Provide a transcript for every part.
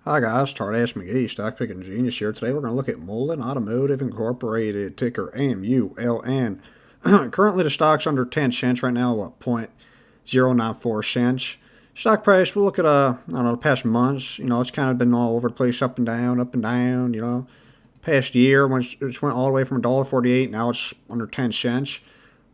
Hi guys, Tardass McGee, stock picking genius here. Today we're going to look at Mullen Automotive Incorporated, ticker MULN. Currently the stock's under 10 cents right now, what, 0.094 cents. Stock price, we'll look at, I don't know, the past months. It's kind of been all over the place, up and down. Past year, when it went all the way from $1.48, now it's under 10 cents.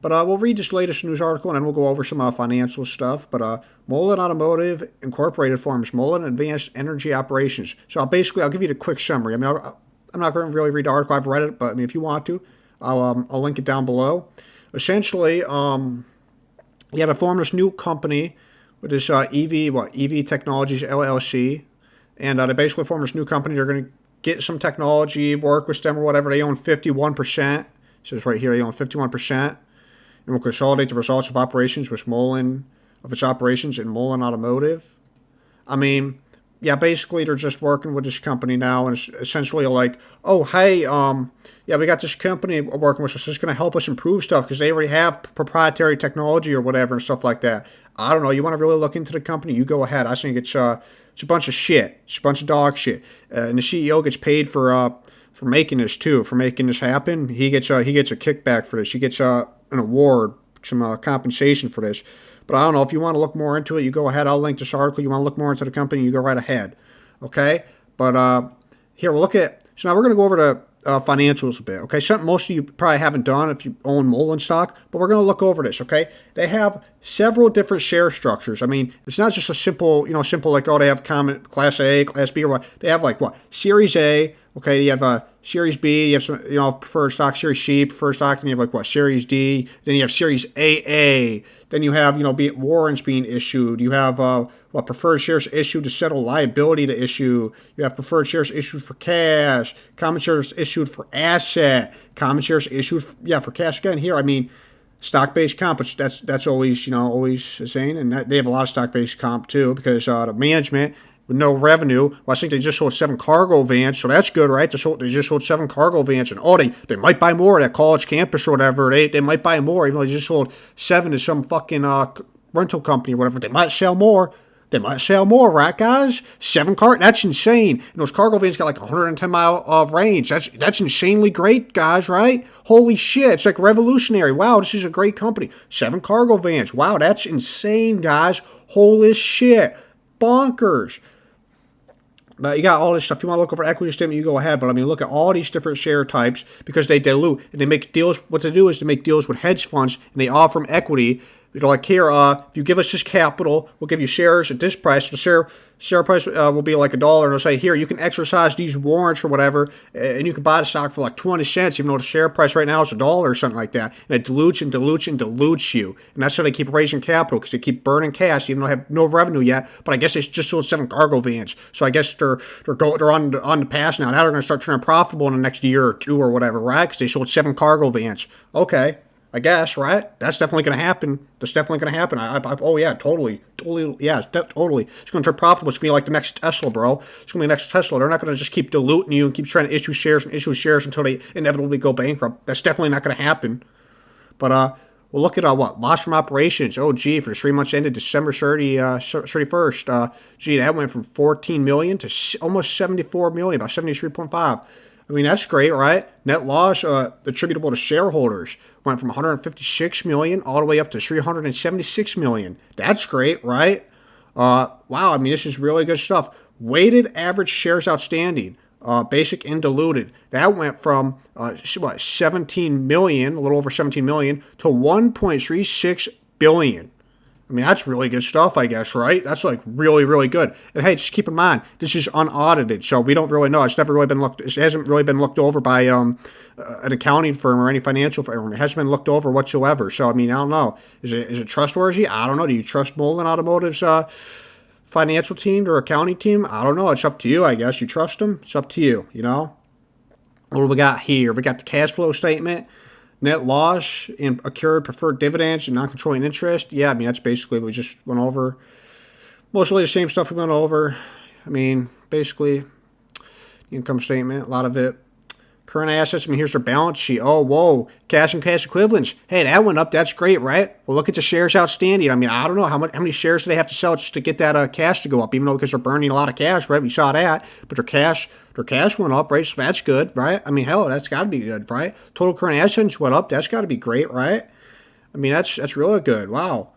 But we'll read this latest news article, and then we'll go over some financial stuff. But Mullen Automotive Incorporated forms Mullen Advanced Energy Operations. So I'll give you the quick summary. I'm not going to really read the article. I've read it, but if you want to, I'll link it down below. Essentially, to form this new company with this EV Technologies LLC, and they basically form this new company. They're going to get some technology, work with them or whatever. They own 51%. It says right here they own 51%. And will consolidate the results of operations with Mullen, of its operations in Mullen Automotive. Basically they're just working with this company now, and it's essentially like, oh, hey, we got this company working with us. It's going to help us improve stuff because they already have proprietary technology or whatever and stuff like that. I don't know. You want to really look into the company? You go ahead. I think it's a bunch of shit. It's a bunch of dog shit. And the CEO gets paid for making this too, for making this happen. He gets a kickback for this. He gets an award, some compensation for this. But I don't know, if you want to look more into it, you go ahead. I'll link this article. You want to look more into the company, you go right ahead. Okay? But here, we'll look at, so now we're going to go over the financials a bit. Okay? Something most of you probably haven't done if you own Mullen stock, but we're going to look over this. Okay? They have several different share structures. It's not just a simple like, oh, they have common Class A, Class B, or what. They have like what? Series A. Okay, you have Series B, you have some, preferred stock, Series C, preferred stock, then you have like what, Series D, then you have Series AA, then you have, warrants being issued, you have, preferred shares issued to settle liability to issue, you have preferred shares issued for cash, common shares issued for asset, common shares issued, for cash. Again, here, stock-based comp, which that's always, always the same, and they have a lot of stock-based comp too, because the management, with no revenue. Well, I think they just sold 7 cargo vans, so that's good, right? They just sold 7 cargo vans, and they might buy more at that college campus or whatever. They might buy more, even though they just sold 7 to some fucking rental company or whatever. They might sell more. Right, guys? 7 that's insane. And those cargo vans got like 110-mile range. That's insanely great, guys, right? Holy shit, it's like revolutionary. Wow, this is a great company. 7 cargo vans. Wow, that's insane, guys. Holy shit. Bonkers. But you got all this stuff. If you want to look over equity statement, you go ahead. But look at all these different share types because they dilute and they make deals. What they do is to make deals with hedge funds, and they offer them equity. Like here, if you give us this capital, we'll give you shares at this price. The share price will be like $1, and they'll say, here, you can exercise these warrants or whatever, and you can buy the stock for like 20 cents, even though the share price right now is $1 or something like that. And it dilutes you. And that's how they keep raising capital, because they keep burning cash, even though they have no revenue yet. But I guess they just sold 7 cargo vans. So I guess they're on the pass now. Now they're going to start turning profitable in the next year or two or whatever, right? Because they sold 7 cargo vans. Okay. I guess, right? That's definitely going to happen. Oh, yeah, totally. Yeah, totally. It's going to turn profitable. It's going to be like the next Tesla, bro. It's going to be the next Tesla. They're not going to just keep diluting you and keep trying to issue shares until they inevitably go bankrupt. That's definitely not going to happen. But we'll look at loss from operations. Oh, gee, for the 3 months ended December 31st. That went from $14 million to almost $74 million, about 73.5. That's great, right? Net loss attributable to shareholders went from $156 million all the way up to $376 million. That's great, right? Wow, this is really good stuff. Weighted average shares outstanding, basic and diluted, that went from 17 million, a little over 17 million, to 1.36 billion. That's really good stuff, I guess, right? That's like really, really good. And hey, just keep in mind, this is unaudited, so we don't really know. It hasn't really been looked over by an accounting firm or any financial firm. It hasn't been looked over whatsoever. So I don't know. Is it trustworthy? I don't know. Do you trust Mullen Automotive's financial team or accounting team? I don't know. It's up to you, I guess. You trust them? It's up to you. What do we got here? We got the cash flow statement. Net loss in accrued preferred dividends and non-controlling interest. Yeah, that's basically what we just went over. Mostly the same stuff we went over. Basically, income statement, a lot of it. Current assets, I mean, here's their balance sheet. Oh, whoa. Cash and cash equivalents. Hey, that went up. That's great, right? Well, look at the shares outstanding. I mean, I don't know how many shares do they have to sell just to get that cash to go up, even though because they're burning a lot of cash, right? We saw that. But their cash went up, right? So that's good, right? I mean, hell, that's got to be good, right? Total current assets went up. That's got to be great, right? I mean, that's really good. Wow.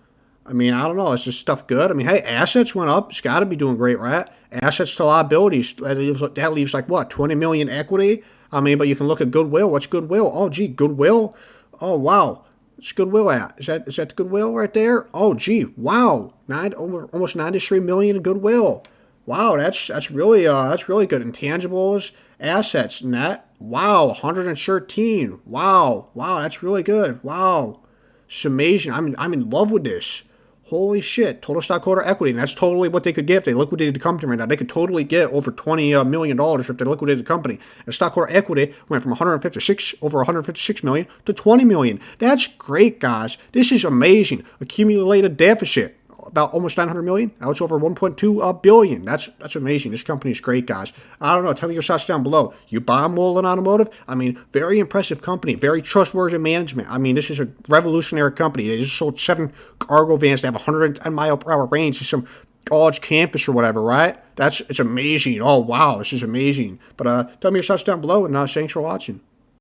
I mean, I don't know. Is this stuff good? I mean, hey, assets went up. It's got to be doing great, right? Assets to liabilities. That leaves like what, 20 million equity? I mean, but you can look at goodwill. What's goodwill? Oh, gee, goodwill. Oh, wow. What's goodwill at? Is that the goodwill right there? Oh, gee, wow. Almost 93 million in goodwill. Wow, that's really good. Intangibles, assets, net. Wow, 113. Wow, that's really good. Wow, it's amazing. I'm in love with this. Holy shit, total stockholder equity, and that's totally what they could get if they liquidated the company right now. They could totally get over $20 million if they liquidated the company. And stockholder equity went from over 156 million to 20 million. That's great, guys. This is amazing. Accumulated deficit, about almost 900 million. Now it's over 1.2 billion. That's amazing. This company is great, guys. I don't know. Tell me your thoughts down below. You buy Mullen Automotive? I mean, very impressive company. Very trustworthy management. I mean, this is a revolutionary company. They just sold 7 cargo vans that have 110 mile per hour range to some college campus or whatever, right? It's amazing. Oh, wow. This is amazing. But tell me your thoughts down below, and thanks for watching.